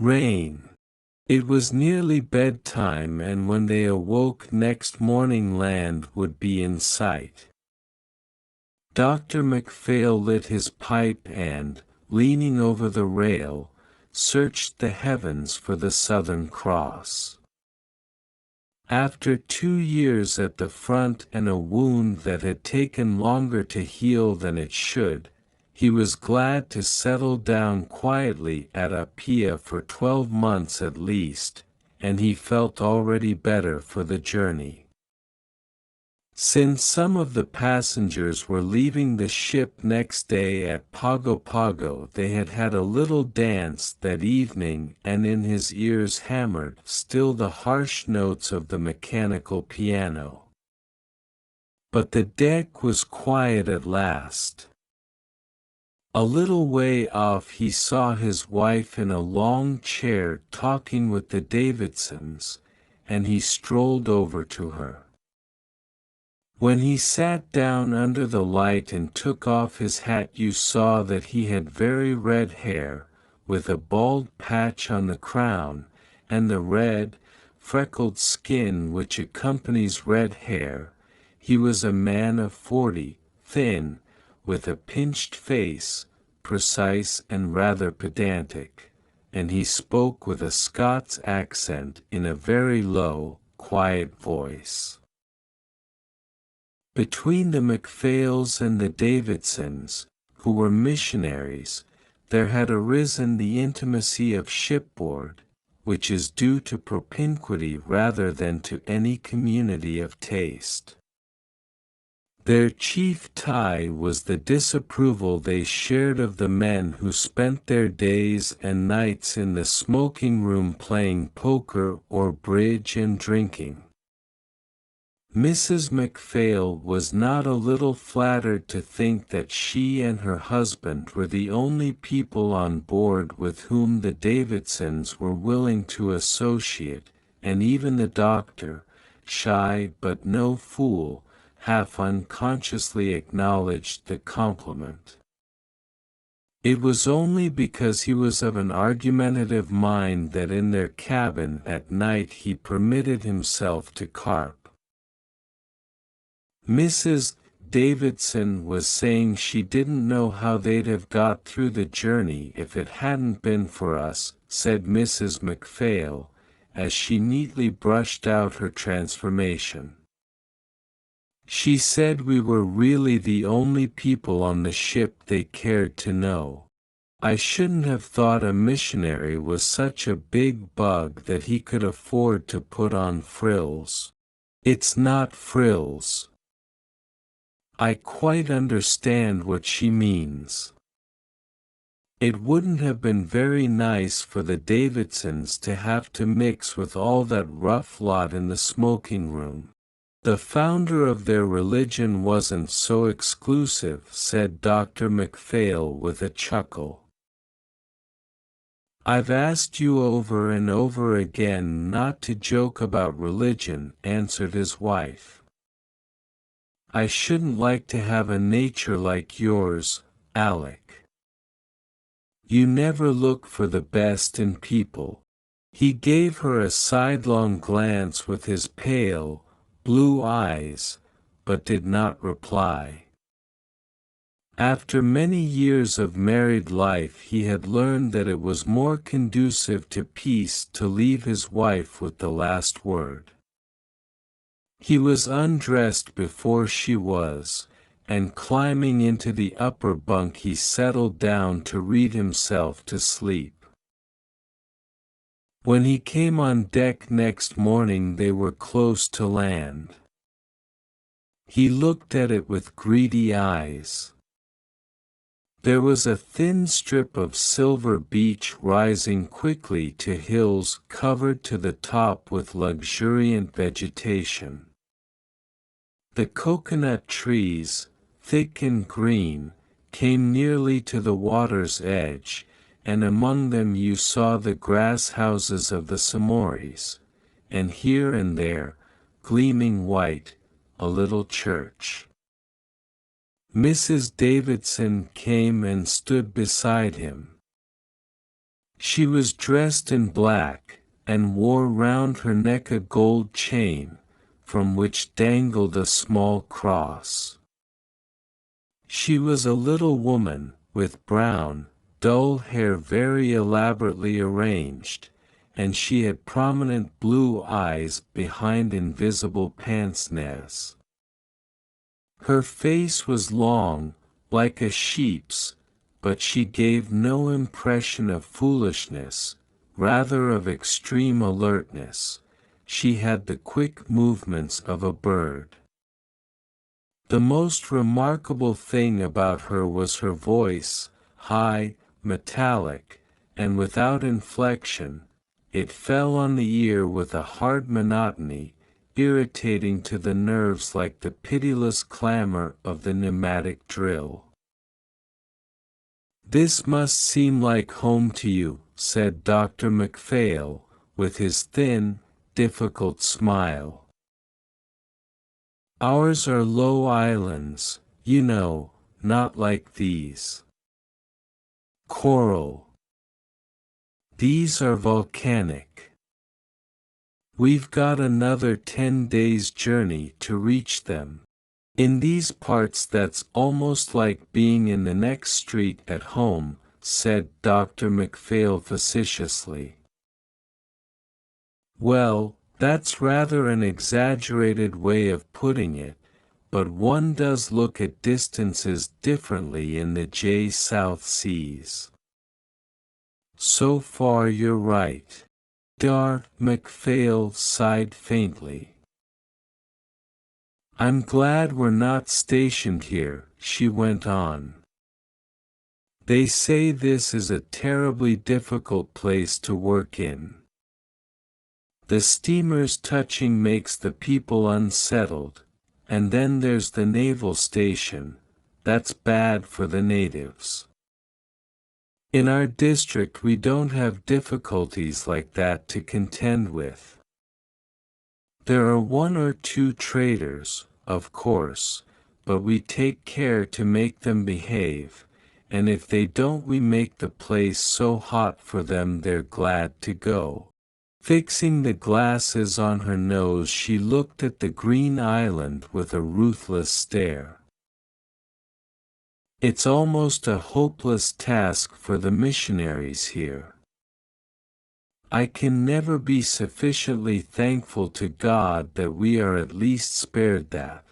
Rain. It was nearly bedtime, and when they awoke next morning land would be in sight. Dr. McPhail lit his pipe and, leaning over the rail, searched the heavens for the Southern Cross. After 2 years at the front and a wound that had taken longer to heal than it should, he was glad to settle down quietly at Apia for 12 months at least, and he felt already better for the journey. Since some of the passengers were leaving the ship next day at Pago Pago, they had had a little dance that evening, and in his ears hammered still the harsh notes of the mechanical piano. But the deck was quiet at last. A little way off he saw his wife in a long chair talking with the Davidsons, and he strolled over to her. When he sat down under the light and took off his hat, you saw that he had very red hair, with a bald patch on the crown, and the red, freckled skin which accompanies red hair. He was a man of 40, thin, with a pinched face, precise and rather pedantic, and he spoke with a Scots accent in a very low, quiet voice. Between the McPhails and the Davidsons, who were missionaries, there had arisen the intimacy of shipboard, which is due to propinquity rather than to any community of taste. Their chief tie was the disapproval they shared of the men who spent their days and nights in the smoking room playing poker or bridge and drinking. Mrs. McPhail was not a little flattered to think that she and her husband were the only people on board with whom the Davidsons were willing to associate, and even the doctor, shy but no fool, half unconsciously acknowledged the compliment. It was only because he was of an argumentative mind that in their cabin at night he permitted himself to carp. Mrs. Davidson was saying she didn't know how they'd have got through the journey if it hadn't been for us, said Mrs. McPhail, as she neatly brushed out her transformation. She said we were really the only people on the ship they cared to know. I shouldn't have thought a missionary was such a big bug that he could afford to put on frills. It's not frills. I quite understand what she means. It wouldn't have been very nice for the Davidsons to have to mix with all that rough lot in the smoking room. The founder of their religion wasn't so exclusive, said Dr. McPhail with a chuckle. I've asked you over and over again not to joke about religion, answered his wife. I shouldn't like to have a nature like yours, Alec. You never look for the best in people. He gave her a sidelong glance with his pale, blue eyes, but did not reply. After many years of married life he had learned that it was more conducive to peace to leave his wife with the last word. He was undressed before she was, and climbing into the upper bunk he settled down to read himself to sleep. When he came on deck next morning they were close to land. He looked at it with greedy eyes. There was a thin strip of silver beach rising quickly to hills covered to the top with luxuriant vegetation. The coconut trees, thick and green, came nearly to the water's edge, and among them you saw the grass houses of the Samoris, and here and there, gleaming white, a little church. Mrs. Davidson came and stood beside him. She was dressed in black, and wore round her neck a gold chain, from which dangled a small cross. She was a little woman, with brown, dull hair very elaborately arranged, and she had prominent blue eyes behind invisible pince-nez. Her face was long, like a sheep's, but she gave no impression of foolishness, rather of extreme alertness. She had the quick movements of a bird. The most remarkable thing about her was her voice, high, metallic, and without inflection. It fell on the ear with a hard monotony, irritating to the nerves like the pitiless clamor of the pneumatic drill. "This must seem like home to you," said Dr. MacPhail, with his thin, difficult smile. "Ours are low islands, you know, not like these. Coral. These are volcanic. We've got another 10 days' journey to reach them. In these parts that's almost like being in the next street at home," said Dr. MacPhail facetiously. "Well, that's rather an exaggerated way of putting it, but one does look at distances differently in the South Seas." "So far you're right." Dr. MacPhail sighed faintly. "I'm glad we're not stationed here," she went on. "They say this is a terribly difficult place to work in. The steamer's touching makes the people unsettled, and then there's the naval station, that's bad for the natives. In our district we don't have difficulties like that to contend with. There are one or two traders, of course, but we take care to make them behave, and if they don't we make the place so hot for them they're glad to go." Fixing the glasses on her nose, she looked at the green island with a ruthless stare. "It's almost a hopeless task for the missionaries here. I can never be sufficiently thankful to God that we are at least spared that."